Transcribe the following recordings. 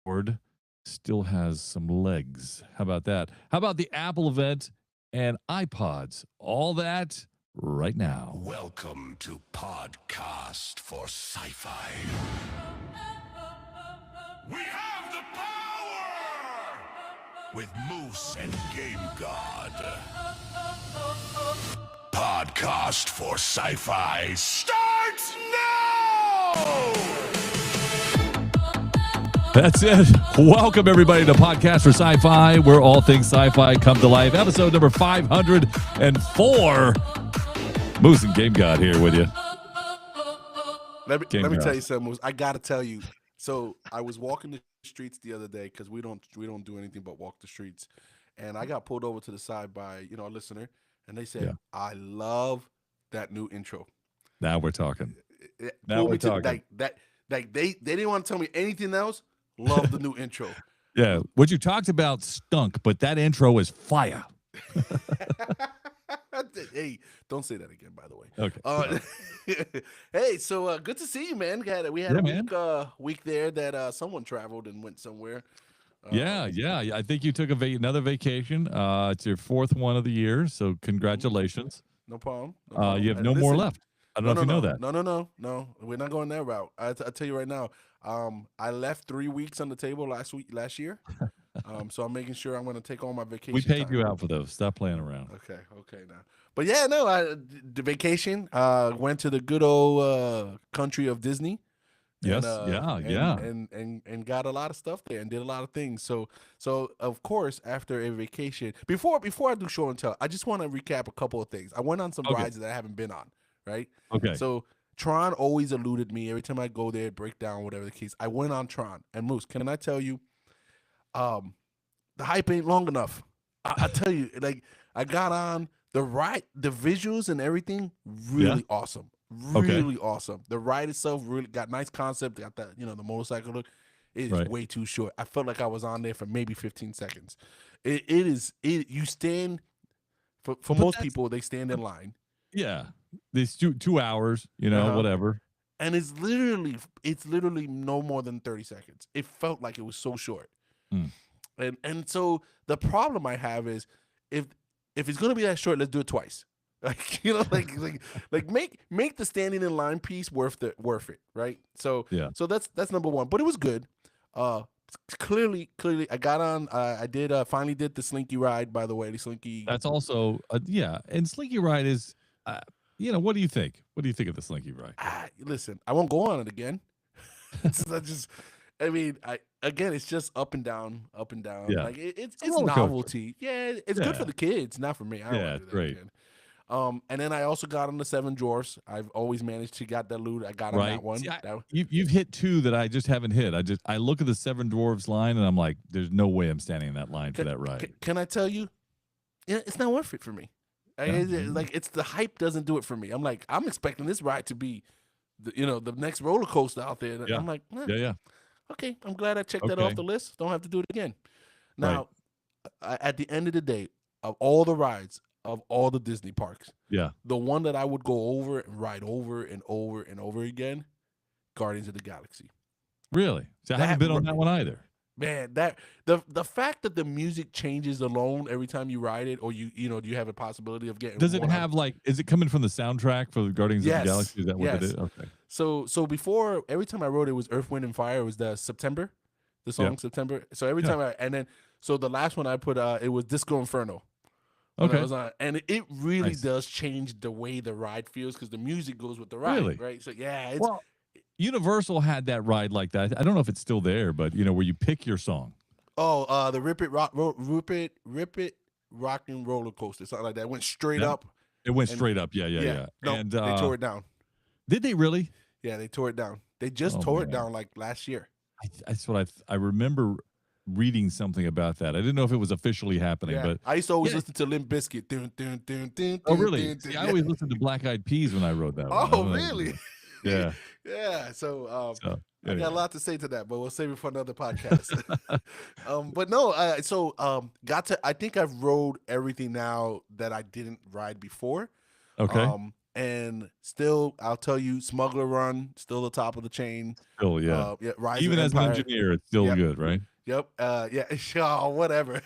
board still has some legs. How about that? How about the Apple event and iPods? All that right now. Welcome to Podcast for Sci-Fi. We have the power! With Moose and Game God. Podcast for Sci-Fi starts now! That's it. Welcome, everybody, to Podcast for Sci-Fi, where all things sci-fi come to life. Episode number 504. Moose and Game God here with you. Let me tell you something, Moose. I got to tell you. So I was walking the streets the other day because we don't do anything but walk the streets. And I got pulled over to the side by, a listener. And they said, I love that new intro. Now we're talking. Now we're talking. Like they didn't want to tell me anything else. Love the new intro. Yeah, what you talked about stunk, but that intro is fire. Hey, don't say that again, by the way. Okay. Hey, so good to see you, man. We had a week there that someone traveled and went somewhere. Yeah. I think you took another vacation. It's your fourth one of the year, so congratulations. No problem. You have no more left. I don't know if you know that. No. We're not going that route. I tell you right now. I left 3 weeks on the table last year. So I'm making sure I'm going to take all my vacation. We paid you out for those. Stop playing around. Okay, now. But yeah, no, the vacation. Went to the good old country of Disney. Yes, and got a lot of stuff there and did a lot of things. So of course, after a vacation, before I do show and tell, I just want to recap a couple of things. I went on some rides that I haven't been on. Right. Okay. So Tron always eluded me every time I go there, break down, whatever the case. I went on Tron and Moose. Can I tell you, the hype ain't long enough. I tell you, like I got on the ride, the visuals and everything, really awesome. Really awesome. The ride itself really got nice concept. Got that, the motorcycle look. It is way too short. I felt like I was on there for maybe 15 seconds. You stand for most people, they stand in line. Yeah. These 2 hours, whatever. And it's literally no more than 30 seconds. It felt like it was so short. And so the problem I have is if it's gonna be that short, let's do it twice. Like make the standing in line piece worth it, right? So that's number one. But it was good. Clearly, I got on. I did finally did the Slinky ride. By the way, the Slinky. That's also and Slinky ride is. What do you think? What do you think of the Slinky ride? Listen, I won't go on it again. It's just up and down. Yeah. Like it's novelty. Yeah, it's good for the kids, not for me. I don't it's great. Again. And then I also got on the Seven Dwarfs. I've always managed to get that loot. I got on that one. See, you've hit two that I just haven't hit. I look at the Seven Dwarfs line and I'm like, there's no way I'm standing in that line for that ride. Can I tell you? Yeah, it's not worth it for me. It's the hype doesn't do it for me. I'm like, I'm expecting this ride to be, the next roller coaster out there. I'm like, okay, I'm glad I checked that off the list. Don't have to do it again. Now, at the end of the day, of all the rides of all the Disney parks, the one that I would go over and ride over and over and over again, Guardians of the Galaxy. Really? So I haven't been on that one either. Man, that the fact that the music changes alone every time you ride it, or do you have a possibility of getting? Does it have is it coming from the soundtrack for the Guardians of the Galaxy? Is that what it is? Okay. So before, every time I rode it was Earth, Wind, and Fire. It was the song September. So every time the last one I put it was Disco Inferno. Okay. And it really does change the way the ride feels because the music goes with the ride, right? So Universal had that ride like that. I don't know if it's still there, but where you pick your song. Oh, the Rip It Rockin' Roller Coaster, something like that. It went straight up. It went straight up. Yeah. No, and they tore it down. Did they really? Yeah, they tore it down. They just tore it down like last year. That's what I remember reading something about that. I didn't know if it was officially happening, but I used to always listen to Limp Bizkit. Oh, really? See, I always listened to Black Eyed Peas when I rode that one. Oh, really? Yeah. Yeah. So I got a lot to say to that, but we'll save it for another podcast. But no, I think I've rode everything now that I didn't ride before. Okay. And still, I'll tell you, Smuggler Run, still the top of the chain. Still, yeah. Yeah, Rise Even of as an Empire. engineer, it's still Yep. good, right? Yep. Yeah. Oh, whatever.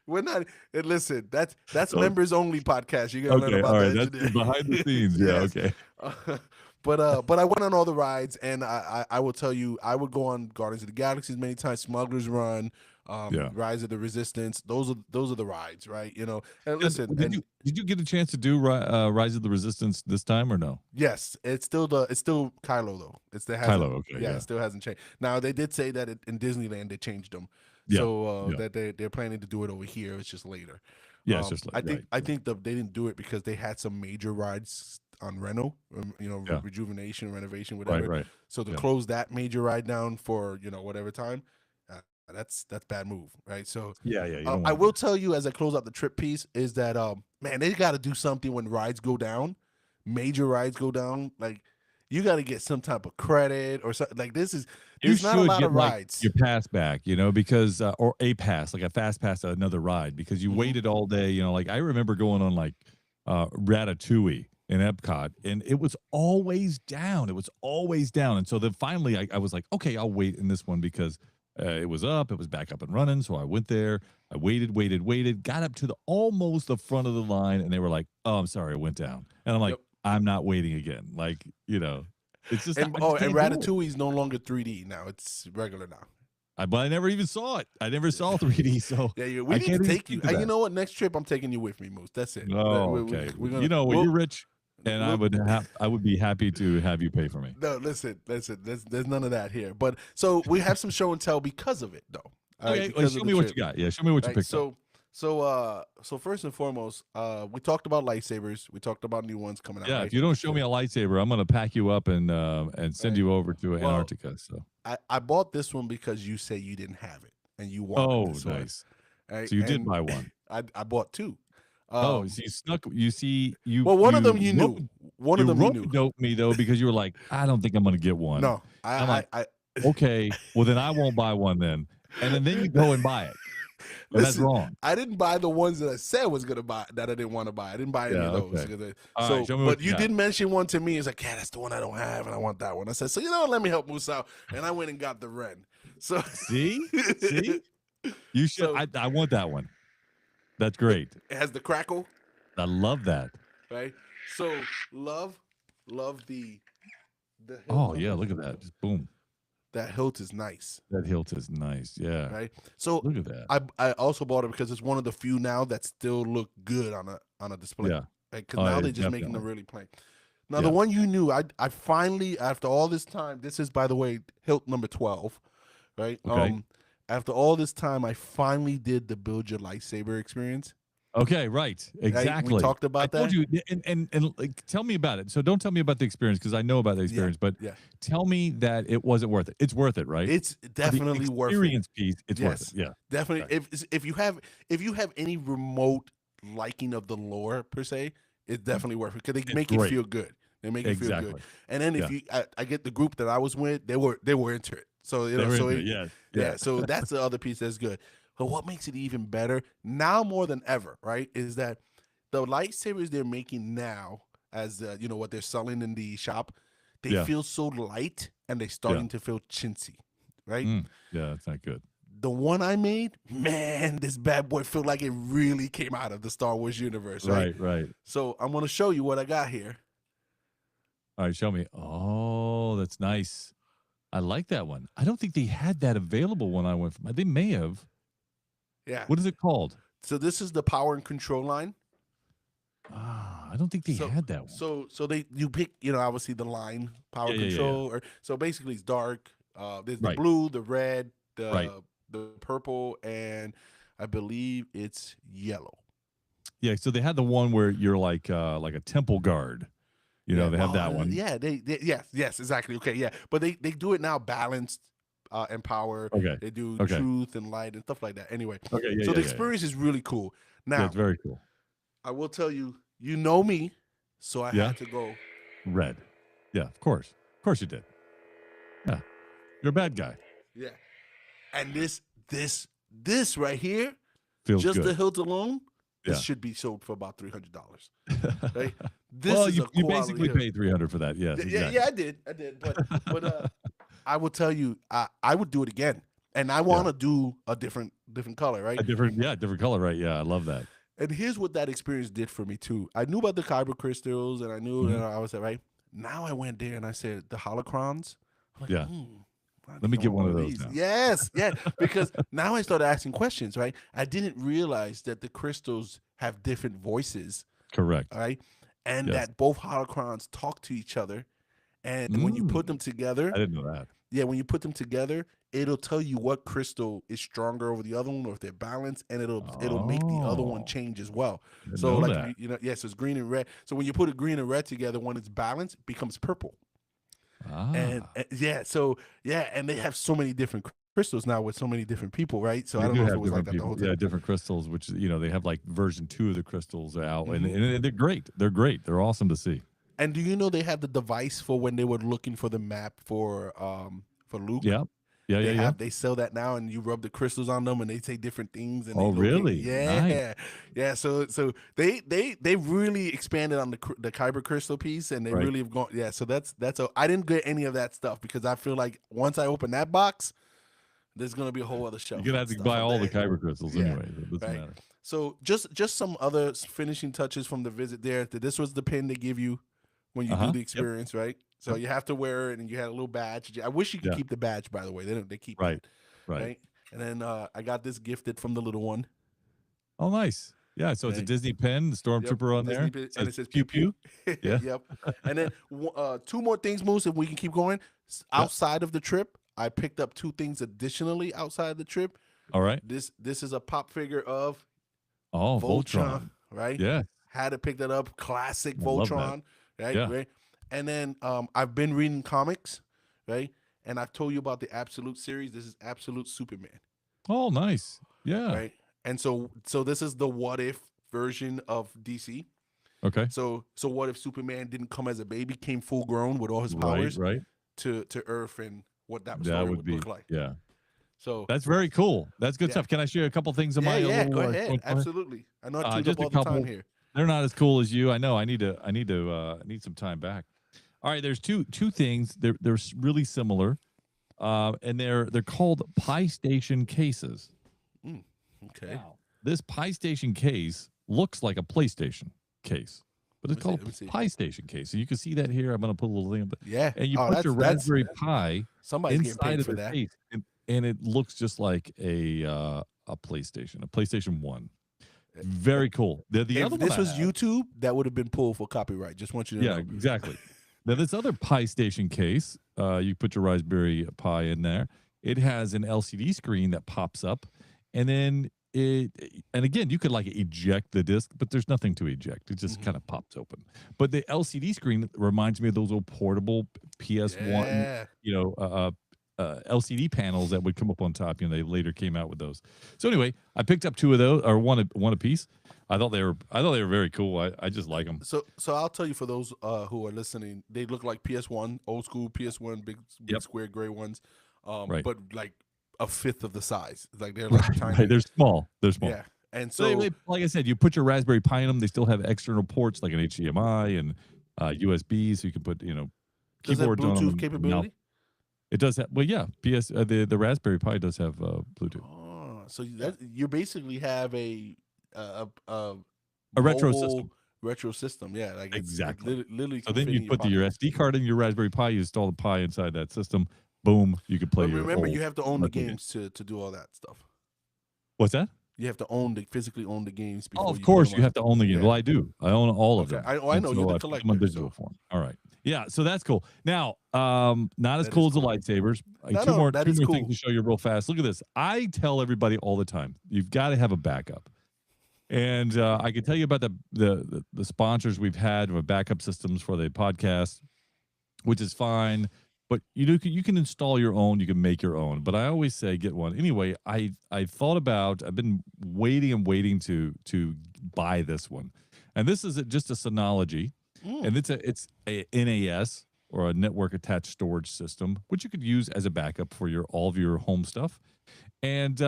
We're not. And listen, that's Oh, members only podcast. You're gonna learn okay, about all the right. That's engineer. behind the scenes. Yeah, Yes. okay. But I went on all the rides, and I will tell you, I would go on Guardians of the Galaxies many times, Smuggler's Run, Yeah. Rise of the Resistance. Those are the rides, right? You know. And And listen, did you get a chance to do Rise of the Resistance this time or no? yes, it's still Kylo though. Kylo, okay, yeah, yeah. it still hasn't changed. Now they did say that in Disneyland they changed them, Yeah, so yeah. that they're planning to do it over here. It's just later. Yeah, it's just I like, think right. I think they didn't do it because they had some major rides on reno, Yeah. rejuvenation, renovation, whatever. Right. So to Yeah. close that major ride down for whatever time, that's bad move, right? So Yeah, you don't I want will tell you as I close out the trip piece is that man, they got to do something when rides go down, major rides go down. Like you got to get some type of credit or something. Like there's not a lot get of rides. your pass back, because or a pass, like a fast pass to another ride because you Mhm. waited all day. Like I remember going on like Ratatouille in Epcot, and it was always down. It was always down, and so then finally I was like, okay, I'll wait in this one because it was back up and running. So I went there. I waited, got up to almost the front of the line, and they were like, "Oh, I'm sorry, it went down." And I'm like, Yep. "I'm not waiting again." Like, it's just And I just and can't do it. Ratatouille is no longer 3D now; it's regular now. But I never even saw it. I never saw 3D, so Yeah, we I need can't to even take you. speak to You that. know what? Next trip, I'm taking you with me, Moose. That's it. Oh, okay. We're gonna. You know, when we'll- you're rich, and I would be happy to have you pay for me. No, listen. There's none of that here. But so we have some show and tell because of it, though. All right, Okay, because show of me the what trip. you got. Yeah, show me what you Right, picked up. so first and foremost, we talked about lightsabers. We talked about new ones coming out. Yeah, right? if you don't show me a lightsaber, I'm gonna pack you up and send Right. you over to Well, Antarctica. So, I bought this one because you say you didn't have it and you wanted this one. nice. Right? So you did And buy one. I bought two. Oh, so you snuck. You see, you. Well, one of you them you knew. One of them you knew. rope me though because you were like, I don't think I'm gonna get one. No, I'm like, I okay, well then I won't buy one then, and then you go and buy it. But that's listen, wrong. I didn't buy the ones that I said I was gonna buy that I didn't want to buy. I didn't buy any Yeah, of those. okay. 'Cause All so, right, show me what but you you got. did mention one to me. It's like, yeah, that's the one I don't have, and I want that one. I said, so let me help Moose out, and I went and got the Ren. So See, you should. So- I want that one. That's great. it has the crackle, I love that. right? So love the hilt Oh on yeah, this. look at that. Just boom. That hilt is nice, That hilt is nice. Yeah. right? So Look at that. I also bought it because it's one of the few now that still look good on a display. Yeah. Because Oh, now yeah, they're just making them definitely. really plain. Now Yeah. the one you knew, I finally, after all this time, this is by the way hilt number 12, right? Okay. After all this time, I finally did the build your lightsaber experience. Okay, right. Exactly. We talked about I told that. you, and like, tell me about it. So don't tell me about the experience because I know about the experience, but yeah. tell me that it wasn't worth it. It's worth it, right? It's For the definitely worth it. experience piece. It's worth Yes. it. Yeah. Definitely. If you have any remote liking of the lore per se, it's definitely worth it because they It's make great. you feel good. They make you feel Exactly. good. And then if I get the group that I was with, they were into it. So They were so into it, yes. yeah. So that's the other piece that's good. But what makes it even better now more than ever, right, is that the lightsabers they're making now, as what they're selling in the shop, they Yeah. feel so light and they're starting to feel chintzy, right? Yeah, that's not good. The one I made, man, this bad boy feel like it really came out of the Star Wars universe, right? Right. So I'm gonna show you what I got here. All right, show me. Oh, that's nice. I like that one. I don't think they had that available when I went. They may have. Yeah. What is it called? So this is the power and control line. I don't think they had that one. So you pick, obviously the line power Yeah. control, or so basically it's dark. There's the Right. blue, the red, Right. the purple, and I believe it's yellow. Yeah, so they had the one where you're like a temple guard. They have that one. Yeah, yes, exactly. Okay, yeah, but they do it now balanced and power. Okay. They do Okay. truth and light and stuff like that. Anyway, Okay, yeah, so yeah, the yeah. experience is really cool. Yeah, Now, it's very cool. I will tell you, you know me, so I Yeah. had to go. Red. Yeah, of course. Of course you did. Yeah. You're a bad guy. Yeah, and this right here, Feels just good. the hilt alone, this Yeah. should be sold for about $300. Right? This Well, is a you quality basically hit. paid 300 for that. Yes, exactly. Yeah, I did. But I will tell you, I would do it again, and I Yeah. want to do a different color, right? Different color, right? Yeah, I love that. And here's what that experience did for me too. I knew about the kyber crystals, and I knew, Mhm. and I was like, right now. I went there and I said the holocrons. I'm like, Yeah. I Let think me I get want one one of of those these. now. Yes, yeah. Because now I started asking questions, right? I didn't realize that the crystals have different voices, Correct. right? And Yes. that both holocrons talk to each other. And when you put them Mm, together, I didn't know that. yeah, when you put them together, it'll tell you what crystal is stronger over the other one, or if they're balanced, and it'll make the other one Oh, change as well. I didn't So know like if that. yes, it's green and red. So when you put a green and red together, when it's balanced, it becomes purple. Ah, And yeah, so yeah, and they have so many different crystals now with so many different people, right? So I they don't do know if it have was like different that the people. whole Yeah, time. different crystals, which they have like version 2 of the crystals out, and, Hmm. and they're great. They're great. They're awesome to see. And do you know they have the device for when they were looking for the map for Luke? Yeah. Yeah, yeah, yeah. They sell that now, and you rub the crystals on them, and they say different things, and they Oh, locate. really? Nice. Yeah. So they really expanded on the kyber crystal piece, and they Right. really have gone. Yeah, so I didn't get any of that stuff because I feel like once I open that box, there's gonna be a whole other You're shelf gonna of have to stuff buy up all the there. kyber crystals Yeah, anyway. It doesn't right. matter. So just some other finishing touches from the visit there. This was the pin they give you when you do the Yep. experience, right? So Yep. you have to wear it, and you had a little badge. I wish you could Yeah. keep the badge, by the way. They keep Right. that, Right. right? And then I got this gifted from the little one. Oh, nice. Yeah. So it's a Right. Disney pen, the Yep, stormtrooper on there. and Says it says pew pew pew. pew. Yeah. Yep. And then two more things, Moose, if we can keep going. Yep. Outside of the trip, I picked up two things additionally outside of the trip. All right. This is a pop figure of Oh, Voltron, Voltron. right? Yeah. Had to pick that up. Classic I love that. Voltron, right? Yeah. Right. And then I've been reading comics, right? And I've told you about the Absolute series. This is Absolute Superman, Oh, nice. Yeah. right? And so this is the what if version of DC. Okay. So what if Superman didn't come as a baby, came full grown with all his Right. powers Right. to Earth, and what that That story would would be. look like? Yeah. So That's very cool. That's good yeah, stuff. Can I share a couple things of my yeah. little Go ahead, toy? absolutely. I know I chewed up Just a all the time couple. here. They're not as cool as you. I know. I need some time back. All right. There's two things. They're really similar, and they're called Pi Station cases. Okay. Now, this Pi Station case looks like a PlayStation case, but it's called Let me see. a Pi Station case. So you can see that here. I'm going to put a little thing. Yeah. And you Oh, put your that's Raspberry Pi somebody's getting inside paid of for the that. case, and it looks just like a PlayStation 1. Very cool. The If other one this I was have, YouTube, that would have been pulled for copyright. Just want you to yeah, know. exactly. Now this other Pi Station case, you put your Raspberry Pi in there. It has an LCD screen that pops up, and then and again, you could like eject the disc, but there's nothing to eject. It just kind of pops open. But the LCD screen reminds me of those old portable PS1, Yeah. LCD panels that would come up on top. They later came out with those. So anyway, I picked up two of those, or one a piece. I thought they were very cool. I just like them. So I'll tell you, for those who are listening, they look like PS1, old school PS1, big Yep. square gray ones, Right. but like a fifth of the size. Like they're like tiny. Right, they're small. Yeah. And So so like I said, you put your Raspberry Pi in them. They still have external ports like an HDMI and USB, so you can put does that keyboards on them. Bluetooth and capability? it does have. Well, yeah. The Raspberry Pi does have Bluetooth. Oh, so you basically have a retro mobile system. retro system. Yeah, like Exactly. literally. So can then fit you in put pocket. your SD card in your Raspberry Pi. You install the Pi inside that system. Boom, you can play. But your remember, old you have to own the retro games to do all that stuff. What's that? You have to physically own the games. Oh, Before of put course, them you on. have to own the game. Yeah. Well, I do. I own all of Okay. them. I And know so you're the I put them on collector, digital so- form. All right. Yeah, so that's cool. Now, not as That cool is as the cool. lightsabers. No, two no, more, that two is more cool. things to show you real fast. Look at this. I tell everybody all the time, you've got to have a backup. And I can tell you about the sponsors we've had with backup systems for the podcast, which is fine. But you can install your own, you can make your own. But I always say get one. Anyway, I've been waiting to buy this one. And this is just a Synology. And it's a NAS or a network attached storage system, which you could use as a backup for all of your home stuff. And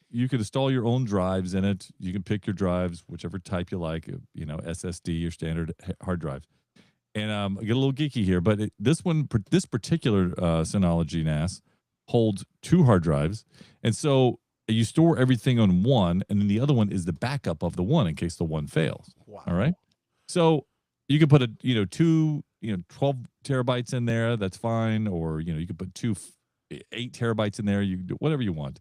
you can install your own drives in it. You can pick your drives, whichever type you like, SSD or standard hard drives. And I get a little geeky here, but this particular Synology NAS holds 2 hard drives. And so you store everything on one, and then the other one is the backup of the one in case the one fails. Wow. All right. So you could put 12 terabytes in there. That's fine. Or, you could put 8 terabytes in there. You can do whatever you want.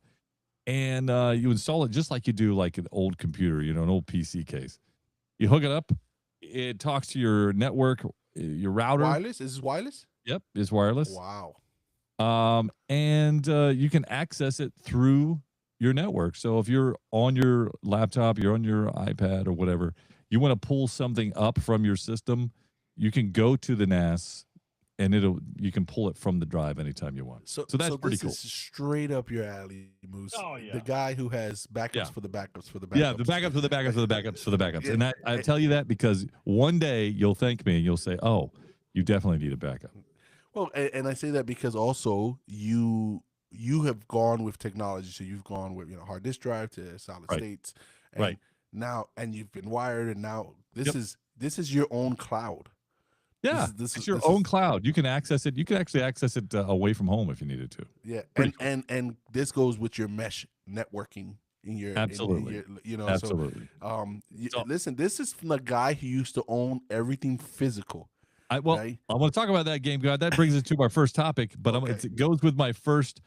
And you install it just like you do like an old computer, an old PC case. You hook it up. It talks to your network, your router. Wireless? Is this wireless? Yep, it's wireless. Wow. And you can access it through your network. So if you're on your laptop, you're on your iPad or whatever, you want to pull something up from your system, you can go to the NAS and you can pull it from the drive anytime you want. So that's pretty cool. This is straight up your alley, Moose. Oh, yeah. The guy who has backups for the backups for the backups. Yeah, the backups for the backups for the backups for the backups. And I tell you that because one day you'll thank me and you'll say, oh, you definitely need a backup. Well, and I say that because also you have gone with technology. So you've gone with hard disk drive to solid states. And right. Now, and you've been wired, and now this is your own cloud. Yeah, it's your own cloud. You can access it. You can actually access it away from home if you needed to. Yeah, and this goes with your mesh networking in your absolutely. Absolutely. So, listen, this is from the guy who used to own everything physical. I want to talk about that, Game God. That brings us to our first topic, but it goes with my first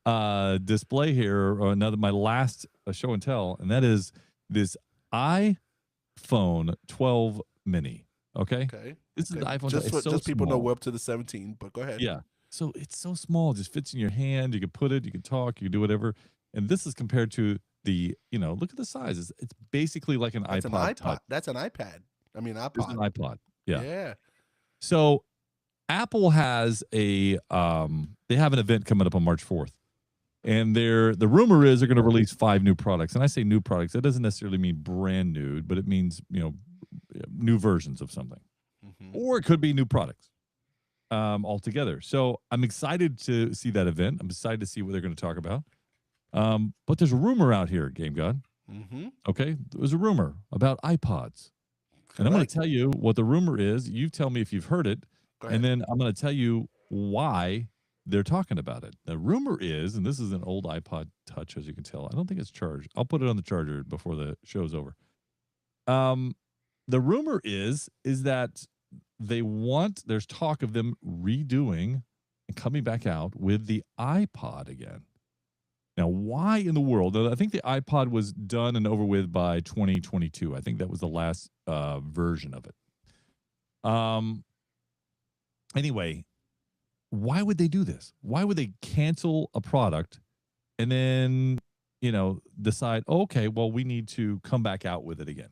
display here, or my last show and tell, and that is this iPhone 12 mini. Okay. This is the iPhone. Just people know we're up to the 17, but go ahead. Yeah. So it's so small, it just fits in your hand. You can put it, you can talk, you can do whatever. And this is compared to the, look at the size. It's basically like an iPod Touch. That's an iPad. I mean, iPod. It's an iPod. Yeah. Yeah. So Apple has they have an event coming up on March 4th. And the rumor is they're going to release 5 new products. And I say new products, that doesn't necessarily mean brand new, but it means, new versions of something. Mm-hmm. Or it could be new products altogether. So I'm excited to see that event. I'm excited to see what they're going to talk about. But there's a rumor out here, Game God. Mm-hmm. Okay? There's a rumor about Ipods. And I'm going to tell you what the rumor is. You tell me if you've heard it. And then I'm going to tell you why they're talking about it. The rumor is, and this is an old iPod Touch, as you can tell. I don't think it's charged. I'll put it on the charger before the show's over. The rumor is that there's talk of them redoing and coming back out with the iPod again. Now, why in the world? I think the iPod was done and over with by 2022. I think that was the last version of it. Anyway, why would they do this? Why would they cancel a product and then, decide, okay, well, we need to come back out with it again?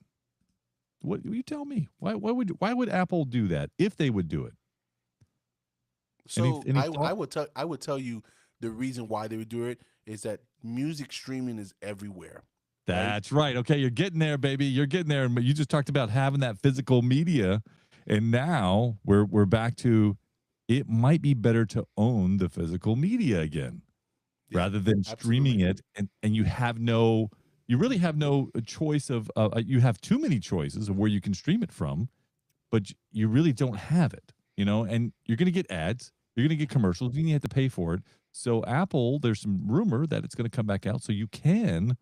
What you tell me? Why would Apple do that if they would do it? So I would tell you the reason why they would do it is that music streaming is everywhere. That's right. Okay, you're getting there, baby. You're getting there. You just talked about having that physical media, and now we're back to it might be better to own the physical media again rather than streaming it, and you really have no choice of you have too many choices of where you can stream it from, but you really don't have it, and you're going to get ads, you're going to get commercials, you have to pay for it. So Apple, there's some rumor that it's going to come back out so you can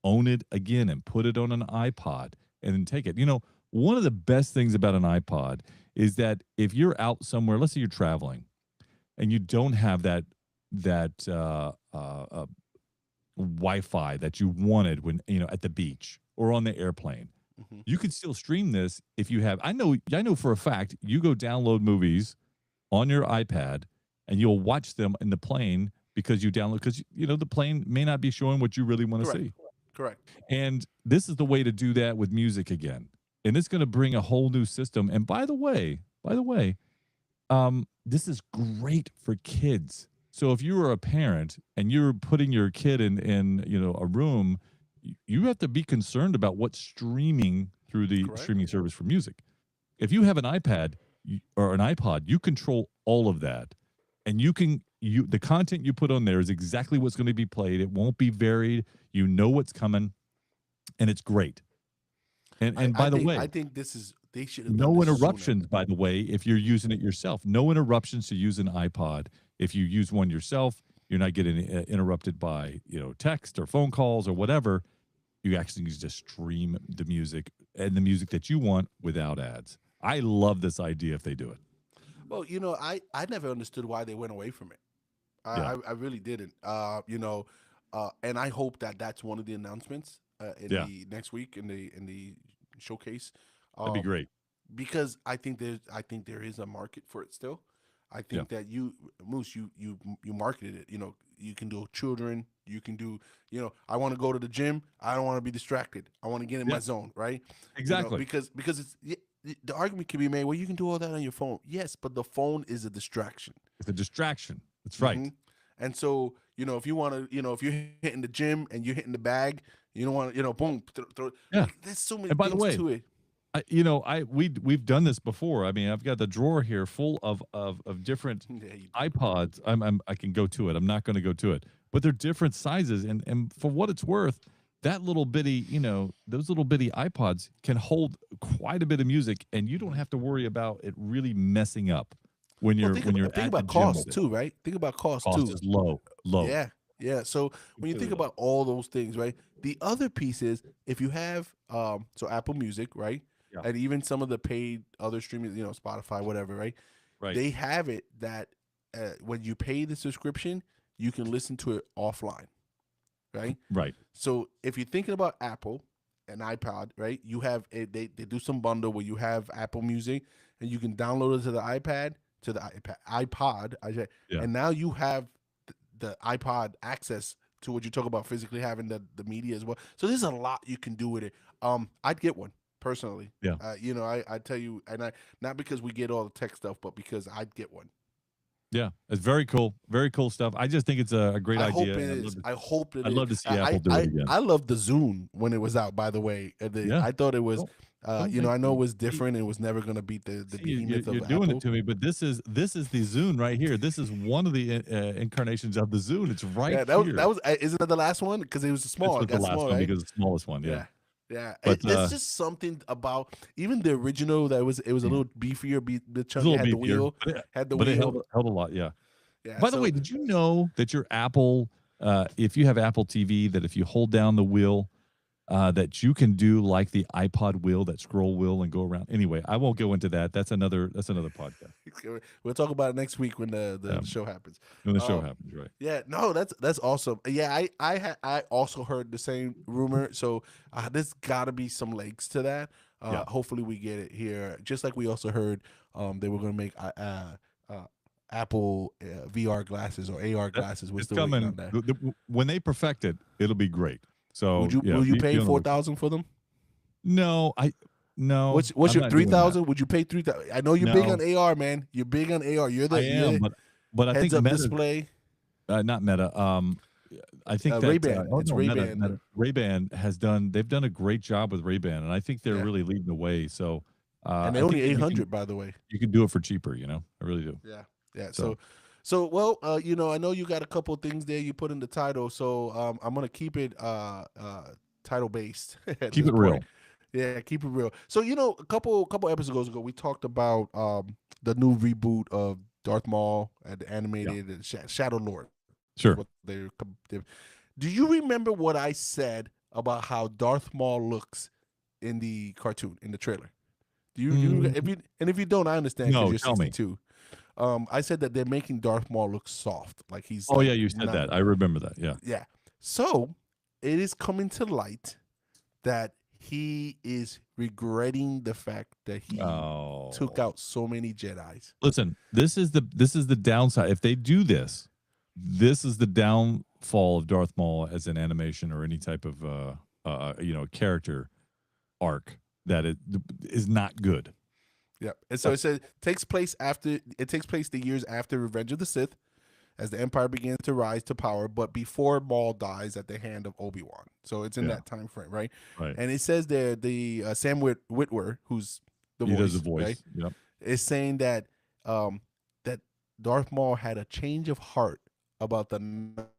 own it again and put it on an iPod and then take it. One of the best things about an iPod is that if you're out somewhere, let's say you're traveling and you don't have that Wi-Fi that you wanted when at the beach or on the airplane, you could still stream this if you have. I know for a fact you go download movies on your iPad and you'll watch them in the plane because the plane may not be showing what you really want to see. Correct. And this is the way to do that with music again. And it's going to bring a whole new system. And by the way, this is great for kids. So if you are a parent and you're putting your kid in a room, you have to be concerned about what's streaming through the streaming service for music. If you have an iPad, or an iPod, you control all of that, and the content you put on there is exactly what's going to be played. It won't be varied. You know what's coming, and it's great. And by the I way, think they should have done no this sooner. interruptions, by the way, if you're using it yourself. No interruptions to use an iPod. If you use one yourself, you're not getting interrupted by, text or phone calls or whatever. You actually can just stream the music and the music that you want without ads. I love this idea if they do it. Well, I never understood why they went away from it. Yeah, I really didn't. And I hope that that's one of the announcements in yeah, the next week in the showcase. that'd be Um, great. because I think there is a market for it still. I Yeah, think that Moose, you marketed it. You can do children. You can do. I want to go to the gym. I don't want to be distracted. I want to get in my yeah, zone, right? exactly. Because the argument can be made. Well, you can do all that on your phone. Yes, but the phone is a distraction. It's a distraction. That's hmm right. And so, if you want to, if you're hitting the gym and you're hitting the bag, you don't want to, boom, throw. Yeah. Like, there's so many And by the things way, to it. we've done this before. I mean, I've got the drawer here full of different Yeah, you iPods. I can go to it. I'm not going to go to it, but they're different sizes, and for what it's worth, that little bitty, those little bitty iPods can hold quite a bit of music, and you don't have to worry about it really messing up when Well, you're when you're think at the about gym cost with it. too, right? Think about cost Cost too. is low, Yeah, yeah. So when you completely think low. about all those things, right? The other piece is if you have so Apple Music, right? Yeah, And even some of the paid other streaming, Spotify, whatever, right? right, They have it that when you pay the subscription, you can listen to it offline, right? right. So if you're thinking about Apple and iPod, right? You have they do some bundle where you have Apple Music and you can download it to the iPod, Yeah, and now you have the iPod access to what you talk about physically having the media as well. So there's a lot you can do with it. I'd get one personally. yeah. I tell you, and I not because we get all the tech stuff, but because I'd get one. Yeah, it's very cool stuff. I just think it's a great I hope idea, it and is. I hope it I'd is. love to see Apple do it again. I love the Zune when it was out. By the way, Yeah, I thought it was. don't make I know it was see, different. It was never going to beat the see, you're, behemoth you're of doing it Apple. to me, but this is the Zune right here. This is one of the incarnations of the Zune. It's right Yeah, here. that was. Isn't that the last one? Because it was This small. It was the got last small, one right? because the smallest one. Yeah, Yeah, yeah. but There's just something about even the original that it was a little beefier, bit it's a chunky. little Had the beefier, wheel, but had the it wheel. held a lot. Yeah. Yeah. By the way, So did you know that your Apple, if you have Apple TV, that if you hold down the wheel, that you can do like the iPod wheel, that scroll wheel, and go around. Anyway, I won't go into that. That's another podcast. we'll talk about it next week when the Um, show happens. when the show Um, happens, right? Yeah, no, that's awesome. Yeah, I also heard the same rumor, so there's got to be some legs to that. Yeah. Hopefully we get it here. Just like we also heard they were going to make Apple VR glasses or AR glasses. We're It's still waiting on coming. that. When they perfect it, it'll be great. So yeah, Will you pay be on the 4,000 for them? no, no, What's I'm your not three doing that. thousand? Would you pay 3,000? I know you're big No, on AR, man. You're big on AR. I You're am, the but I think heads up Meta, display. not Meta. I think Ray that Ban. It's no, Ray Ban. Ray-Ban they've done a great job with Ray-Ban, and I think they're Yeah, really leading the way. So and I they're only think that 800, by the way. you can do it for cheaper. I really do. Yeah. Yeah. So Well, I know you got a couple of things there you put in the title, so I'm gonna keep it title based at keep this it real. point. Yeah, keep it real. So a couple episodes ago, we talked about the new reboot of Darth Maul and the Yeah, animated Shadow Lord. Is sure. what do you remember what I said about how Darth Maul looks in the cartoon in the trailer? Do you Mm, if you don't, I understand because no, you're tell me. 62. I said that they're making Darth Maul look soft, like he's Oh like yeah, you said not. that. I remember that. Yeah. Yeah. So it is coming to light that he is regretting the fact that he took Oh, out so many Jedis. listen. This is the downside. If they do this, this is the downfall of Darth Maul as an animation or any type of character arc, that it is not good. Yep. And so it says takes place the years after Revenge of the Sith, as the Empire begins to rise to power, but before Maul dies at the hand of Obi-Wan. So it's in Yeah, that time frame, right? right. And it says there the Sam Witwer, who's the He does voice, the right? voice. Yep. is saying that that Darth Maul had a change of heart about the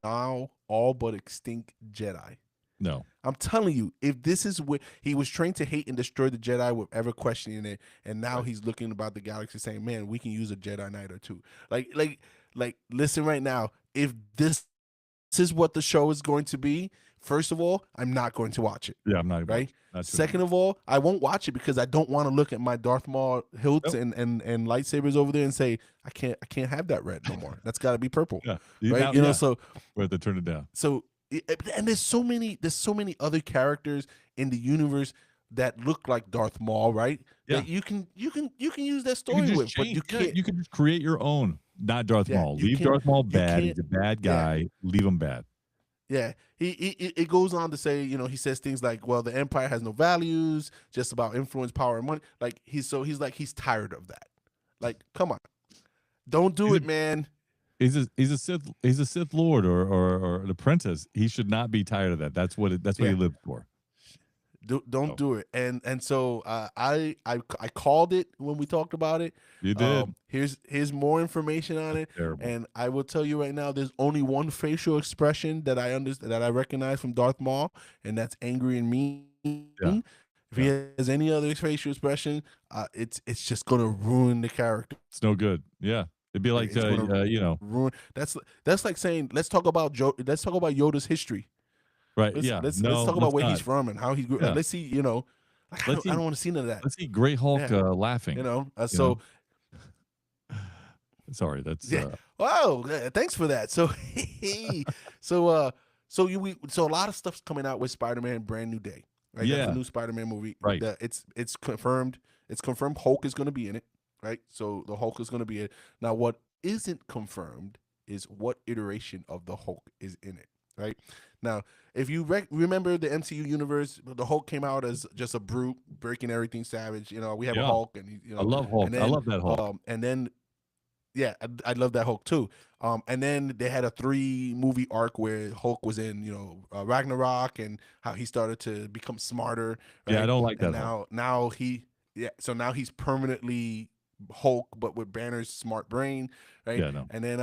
now all but extinct Jedi. No. I'm telling you, if this is what he was trained to hate and destroy the Jedi with ever questioning it, and now Right. he's looking about the galaxy saying, "Man, we can use a Jedi Knight or two." Like, listen right now. If this is what the show is going to be, first of all, I'm not going to watch it. Yeah, I'm not Right. watching. Not tuning Second in. of all, I won't watch it because I don't want to look at my Darth Maul hilts Nope. and lightsabers over there and say I can't have that red no more. That's got to be purple, Yeah. right? Now, yeah. So We have to turn it down. so and there's so many other characters in the universe that look like Darth Maul, right? Yeah. That you can use that You can story just with, but change. you Yeah, can't. you can just create your own. Not Darth Yeah, Maul. you Leave can't. Darth Maul You bad. He's can't. a bad Yeah, guy. Leave him bad. yeah. It goes on to say, he says things like, "Well, the Empire has no values, just about influence, power, and money." Like he's tired of that. Like, come on, don't do He's a it, man. he's a Sith Lord or an apprentice. He should not be tired of that. That's what he Yeah. lived for. Don't So do it. And so I called it when we talked about it. you did. Here's more information on it, Terrible. and I will tell you right now, there's only one facial expression that I understand that I recognize from Darth Maul, and that's angry and mean. Yeah. If he has any other facial expression, it's just gonna ruin the character. It's no good. Yeah. It'd be like It's gonna ruin. That's like saying let's talk about Yoda's history. right. Let's Yeah. let's let's No, talk about let's where he's not. from and how he grew. Yeah. Let's see, like, I Let's don't, I see don't want to see none of that. let's see Gray Hulk Yeah. laughing. You So know? Sorry, that's yeah. Wow, thanks for that. So so a lot of stuff's coming out with Spider-Man Brand New Day. Right? That's yeah, a new Spider-Man movie. right. It's confirmed. It's confirmed Hulk is going to be in it, right? So the Hulk is going to be it. Now what isn't confirmed is what iteration of the Hulk is in it, right? Now, if you remember the MCU universe, the Hulk came out as just a brute breaking everything savage. We have a Yeah. Hulk, and I love Hulk. and I then love that Hulk. and then yeah, I love that Hulk too. And then they had a 3-movie arc where Hulk was in, Ragnarok, and how he started to become smarter. Yeah, I Right? don't like And that Hulk. so now he's permanently Hulk, but with Banner's smart brain, right? Yeah, no. And then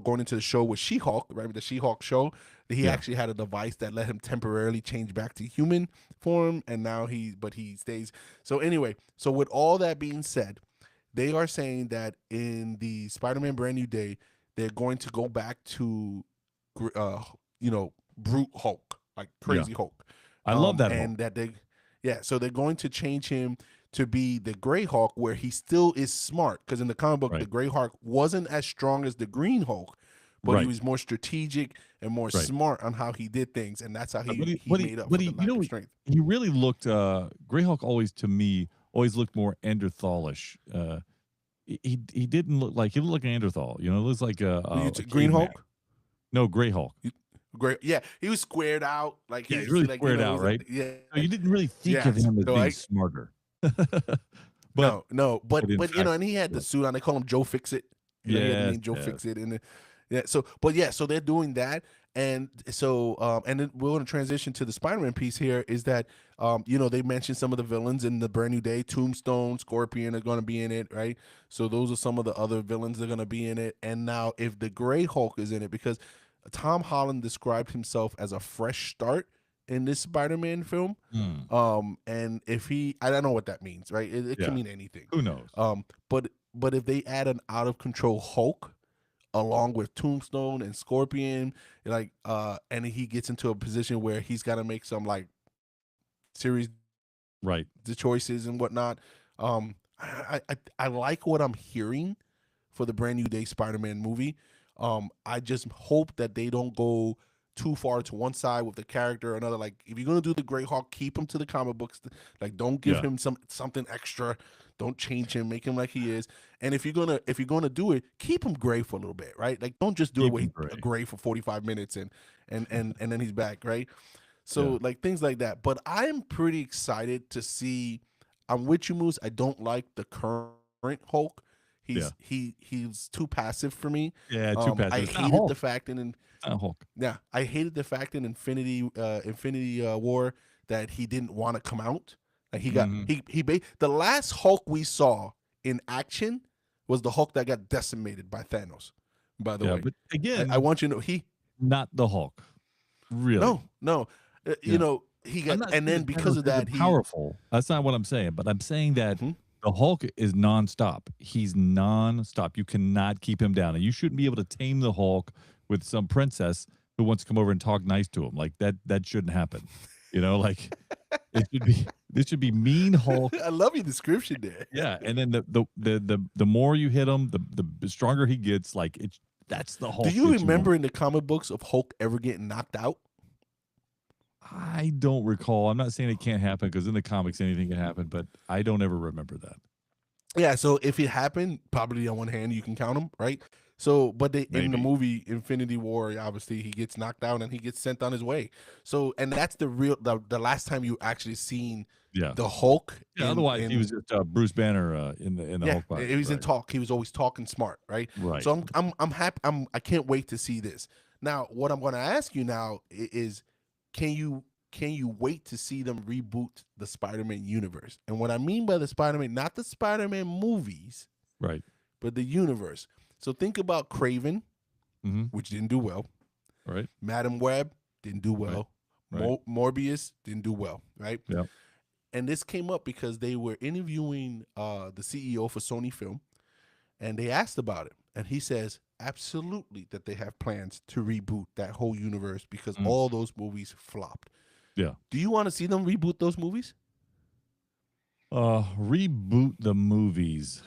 going into the show with She-Hulk, right? With the She-Hulk show, he Yeah. actually had a device that let him temporarily change back to human form, and now he stays. So anyway, so with all that being said, they are saying that in the Spider-Man Brand New Day, they're going to go back to, brute Hulk, like crazy Hulk. I love that Hulk. And so they're going to change him to be the Gray Hulk, where he still is smart. Because in the comic book, the Right. Gray Hulk wasn't as strong as the Green Hulk, but he Right. was more strategic and more Right. smart on how he did things, and that's how he made up but for he, the lack of strength. he really looked. Gray Hulk to me always looked more Neanderthalish. He didn't look like he looked like an Neanderthal. It looks like a Green caveman. Hulk? No, Gray Hulk. Great, yeah, he was squared out, like Yeah, he's he's really like squared out, right? Yeah, So you didn't really think yeah. of him as So being smarter. But no, but in fact, and he had the suit on. They call him Joe Fix It. He had the yes, name Joe yes. Fix It, and so they're doing that, and so and then we're going to transition to the Spider-Man piece here. Is that they mentioned some of the villains in the Brand New Day. Tombstone, Scorpion are going to be in it, right? So those are some of the other villains that are going to be in it. And now if the Gray Hulk is in it, because Tom Holland described himself as a fresh start in this Spider-Man film. And if I don't know what that means, right? It Yeah. can mean anything. Who knows? But if they add an out of control Hulk along with Tombstone and Scorpion, and he gets into a position where he's got to make some like serious Right. choices and whatnot. I like what I'm hearing for the Brand New Day Spider-Man movie. I just hope that they don't go too far to one side with the character or another. Like, if you're gonna do the Great Hawk, keep him to the comic books. Like, don't give him something extra. Don't change him. Make him like he is. And if you're gonna do it, keep him gray for a little bit, right? Like, don't just do Keep it where him he's gray. gray for 45 minutes and then he's back, right? So like things like that. But I'm pretty excited to see. I'm with you, Moose. I don't like the current Hulk. He's too passive for me. Yeah, too passive. I It's not hated Hulk. the fact in It's not Hulk. I hated the fact in Infinity War that he didn't want to come out. Like he got Mhm. the last Hulk we saw in action was the Hulk that got decimated by Thanos. By the Yeah, way, but I again, want you to know not the Hulk. Really. no, Yeah. he I'm got, not and saying then that because Thanos of that isn't he. powerful. That's not what I'm saying, but I'm saying that Mhm. the Hulk is nonstop. He's nonstop. You cannot keep him down, and you shouldn't be able to tame the Hulk with some princess who wants to come over and talk nice to him. Like that. That shouldn't happen. Like it should be. This should be mean Hulk. I love your description there. Yeah, and then the more you hit him, the stronger he gets. Like it's that's the Do Hulk you that you want. remember in the comic books of Hulk ever getting knocked out? I don't recall. I'm not saying it can't happen because in the comics anything can happen, but I don't ever remember that. Yeah, so if it happened, probably on one hand you can count him, right? So, but in the Maybe. movie Infinity War, obviously he gets knocked out and he gets sent on his way. So, and that's the last time you actually seen Yeah. the Hulk Yeah. Otherwise, he was just Bruce Banner in the yeah, Hulk body. he was in Right. talk. He was always talking smart, right? Right. So I'm happy. I can't wait to see this. Now, what I'm going to ask you now is, can you wait to see them reboot the Spider-Man universe? And what I mean by the Spider-Man, not the Spider-Man movies, Right. but the universe. So think about Craven, Hmm. which didn't do well. Right. Madam Web didn't do well. Right. Morbius didn't do well, right? Yeah. And this came up because they were interviewing the CEO for Sony Film, and they asked about it, and he says absolutely that they have plans to reboot that whole universe because Mm. all those movies flopped. Yeah. Do you want to see them reboot those movies? Reboot the movies.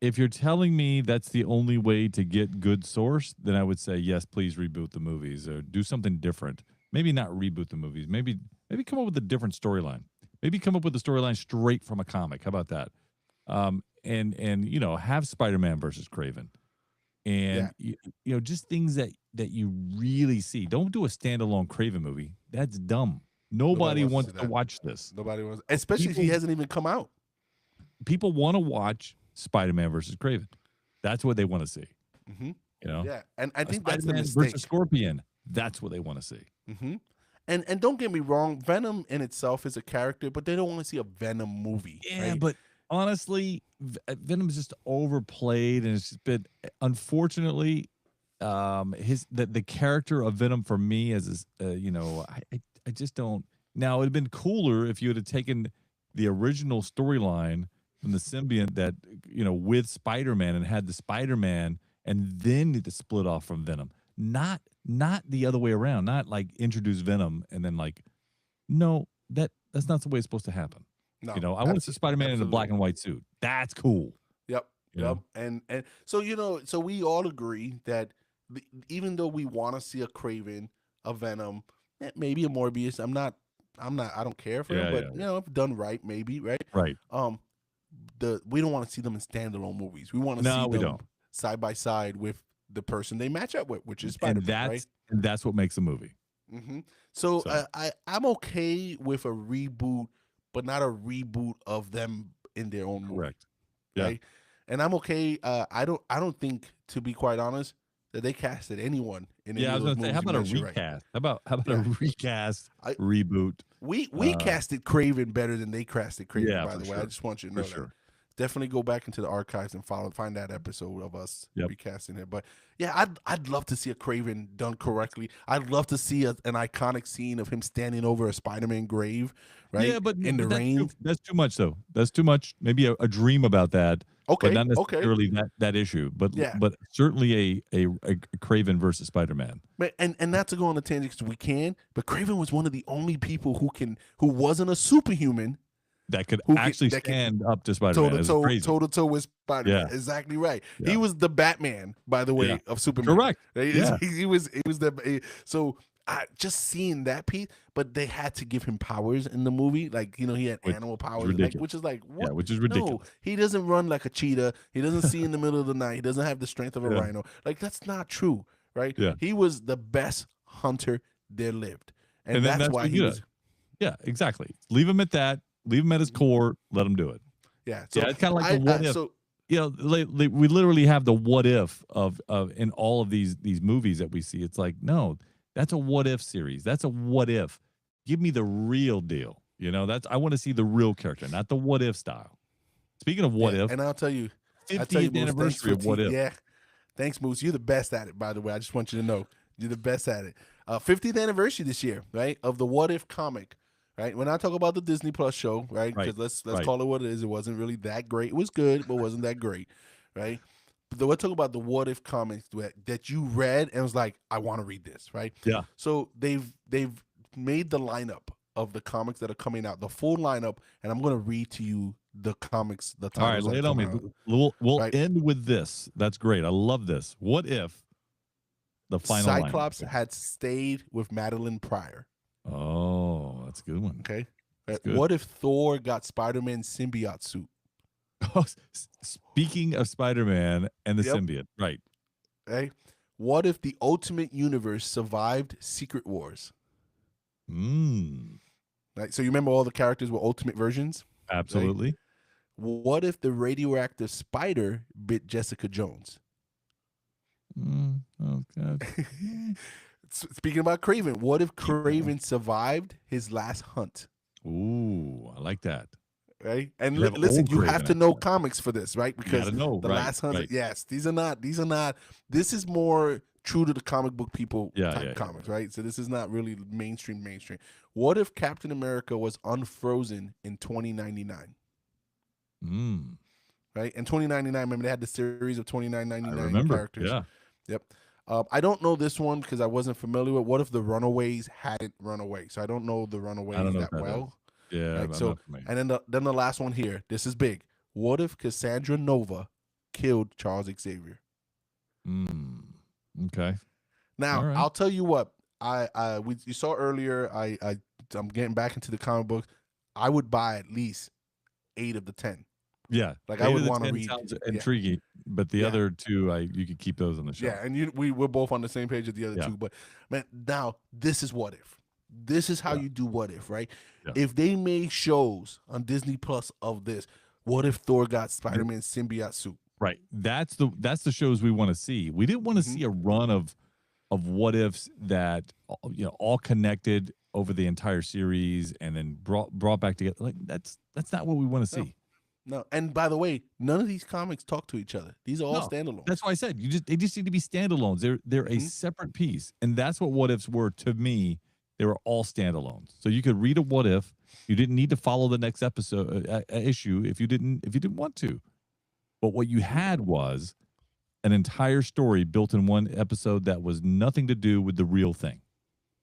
If you're telling me that's the only way to get good source, then I would say yes, please reboot the movies or do something different. Maybe not reboot the movies. Maybe come up with a different storyline. Maybe come up with a storyline straight from a comic. How about that? And have Spider-Man versus Craven. Yeah. And just things that you really see. Don't do a standalone Craven movie. That's dumb. Nobody Nobody wants to wants see to that. watch this. Nobody wants, especially if he People hasn't even come out. people want to watch Spider-Man versus Craven. That's what they want to see. Mm-hmm. You know, Yeah, and I a think that's the Spider-Man mistake. versus Scorpion. That's what they want to see. Mm-hmm. And don't get me wrong, Venom in itself is a character, but they don't want to see a Venom movie. Yeah, right? but honestly, Venom's just overplayed, and it's just been unfortunately the character of Venom for me as I just don't. Now it'd have been cooler if you had taken the original storyline from the symbiote that with Spider-Man and had the Spider-Man and then to split off from Venom. Not the other way around. Not like introduce Venom and then no, that's not the way it's supposed to happen. No, I want to see Spider-Man in a black absolutely. and white suit. That's cool. Yep, You yep. know? And so so we all agree that even though we want to see a Craven, a Venom, maybe a Morbius, I don't care for Yeah, them, but yeah. if done right, maybe right. Right. We don't want to see them in standalone movies. We want to No, see we them don't. side by side with the person they match up with, which is And Spider-Man, right? that's what makes a movie. Mm-hmm. So, So I'm okay with a reboot, but not a reboot of them in their own movie, correct. Yeah. right? And I'm okay. I don't think, to be quite honest, that they casted anyone in any Yeah, I of was those gonna say, movies how you about a mentioned, right? recast? How about Yeah. a recast I- reboot? We Uh, casted Craven better than they casted Craven. Yeah, by for the way, I sure. just want you to For know that. sure. Definitely go back into the archives and find that episode of us Yep. recasting it. But yeah, I'd love to see a Craven done correctly. I'd love to see an iconic scene of him standing over a Spider-Man grave, right? Yeah, but in the that's rain. that's too much though. That's too much. Maybe a dream about that, but Okay, not okay, necessarily that issue. But yeah. but certainly a Craven versus Spider-Man. But and not to go on a tangent because we can, but Craven was one of the only people who wasn't a superhuman That could Who actually that can- stand up to toe Spider-Man. to It's toe, crazy. toe to toe with Spider-Man. Yeah. Exactly right. Yeah. He was the Batman, by the way, Yeah. of Superman. Correct. Right? Yeah. He was the so just seeing that piece, but they had to give him powers in the movie, like he had Which animal is powers, ridiculous. which is like what? Yeah, which is No, ridiculous. he doesn't run like a cheetah. He doesn't see in the middle of the night. He doesn't have the strength of a Yeah. rhino. Like that's not true, right? Yeah. He was the best hunter there lived, and, And then that's that's why what he you was. did. Yeah, exactly. Leave him at that. Leave him at his core. Let him do it. Yeah, so Yeah, it's kind of like the what if. So We literally have the what if of in all of these movies that we see. It's like, no, that's a what if series. That's a what if. Give me the real deal. You know, I want to see the real character, not the what if style. Speaking of what if, and I'll tell you, 50th Moose, anniversary of what if. Yeah, thanks, Moose. You're the best at it, by the way. I just want you to know you're the best at it. 50th anniversary this year, right, of the What If comic. Right, when I talk about the Disney Plus show, right? Because let's call it what it is. It wasn't really that great. It was good, but wasn't that great, right? But we're talking about the What If comics that you read and was like, I want to read this, right? Yeah. So they've made the lineup of the comics that are coming out, the full lineup, and I'm going to read to you the comics. The all right, lay it on me. We'll right? end with this. That's great. I love this. What if the final Cyclops lineup had stayed with Madeline Pryor? Oh, that's a good one. Okay. Good. What if Thor got Spider-Man's symbiote suit? Oh, speaking of Spider-Man and the Yep. symbiote, right? Okay. What if the Ultimate Universe survived Secret Wars? Right. So you remember all the characters were Ultimate versions? Absolutely. Right? What if the radioactive spider bit Jessica Jones? Oh God. Speaking about Kraven, what if Kraven survived his last hunt? Ooh, I like that. Right, and You have listen, old you Kraven have to know comics for this, right? Because know, the right, last hunt, right. yes, these are not. This is more true to the comic book people type comics, right? So this is not really mainstream. What if Captain America was unfrozen in 2099? Right, in 2099, remember they had the series of 2999 characters. Yeah. Yep. I don't know this one because I wasn't familiar with. What if the Runaways hadn't run away? So I don't know the Runaways that well. Yeah. Right? So and then the last one here. This is big. What if Cassandra Nova killed Charles Xavier? Okay. Now right. I'll tell you what. You saw earlier. I'm getting back into the comic books. I would buy at least 8 of the 10. Yeah, like I would want to read. Sounds intriguing, but the other two, you could keep those on the show. Yeah, and we're both on the same page as the other two. But man, now this is What If. This is how you do What If, right? Yeah. If they made shows on Disney Plus of this, what if Thor got Spider-Man's symbiote suit? Right. That's the shows we want to see. We didn't want to see a run of what ifs that all connected over the entire series and then brought back together. Like that's not what we want to see. No, and by the way, none of these comics talk to each other. These are all standalones. That's why I said they just need to be standalones. They're a separate piece, and that's what What Ifs were to me. They were all standalones. So you could read a What If. You didn't need to follow the next episode issue if you didn't want to. But what you had was an entire story built in one episode that was nothing to do with the real thing.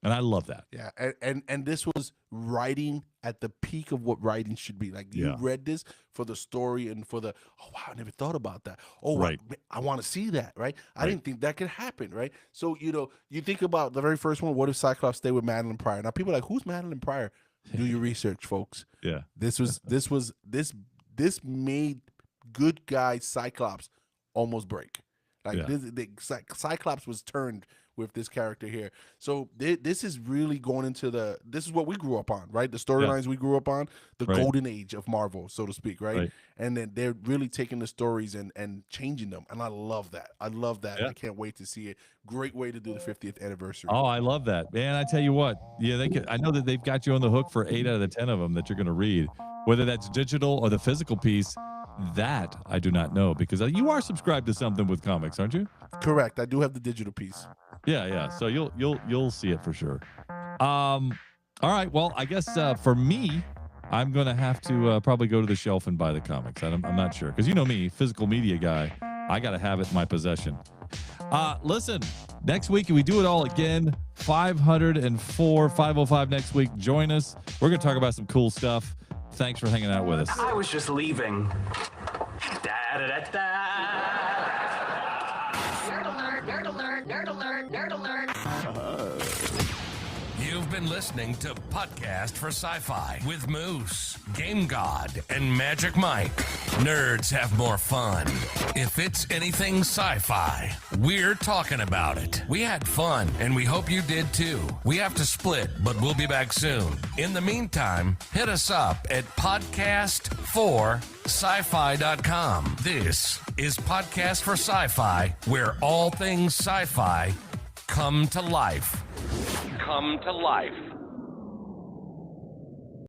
And I love that. Yeah, and this was writing at the peak of what writing should be. Like you read this for the story and for the wow, I never thought about that. Oh, right. I want to see that. Right. I didn't think that could happen. Right. So you think about the very first one. What if Cyclops stayed with Madeline Pryor? Now people are like, who's Madeline Pryor? Do your research, folks. Yeah. This made good guy Cyclops almost break. Like Cyclops was turned with this character here. So this is really going into this is what we grew up on, right? The storylines we grew up on, the golden age of Marvel, so to speak, right? And then they're really taking the stories and changing them. And I love that. Yeah. I can't wait to see it. Great way to do the 50th anniversary. Oh, I love that. Man, I tell you what. Yeah, I know that they've got you on the hook for 8 out of the 10 of them that you're going to read. Whether that's digital or the physical piece, that I do not know, because you are subscribed to something with comics, aren't you? Correct. I do have the digital piece. Yeah. So you'll see it for sure. All right. Well, I guess for me, I'm gonna have to probably go to the shelf and buy the comics. I'm not sure, because you know me, physical media guy. I gotta have it in my possession. Listen, next week we do it all again. 505 next week. Join us. We're gonna talk about some cool stuff. Thanks for hanging out with us. I was just leaving. Nerd alert. You've been listening to Podcast for Sci-Fi with Moose, Game God, and Magic Mike. Nerds have more fun. If it's anything sci-fi, we're talking about it. We had fun, and we hope you did too. We have to split, but we'll be back soon. In the meantime, hit us up at podcast4sci-fi.com. This is Podcast for Sci-Fi, where all things sci-fi come to life. Come to life.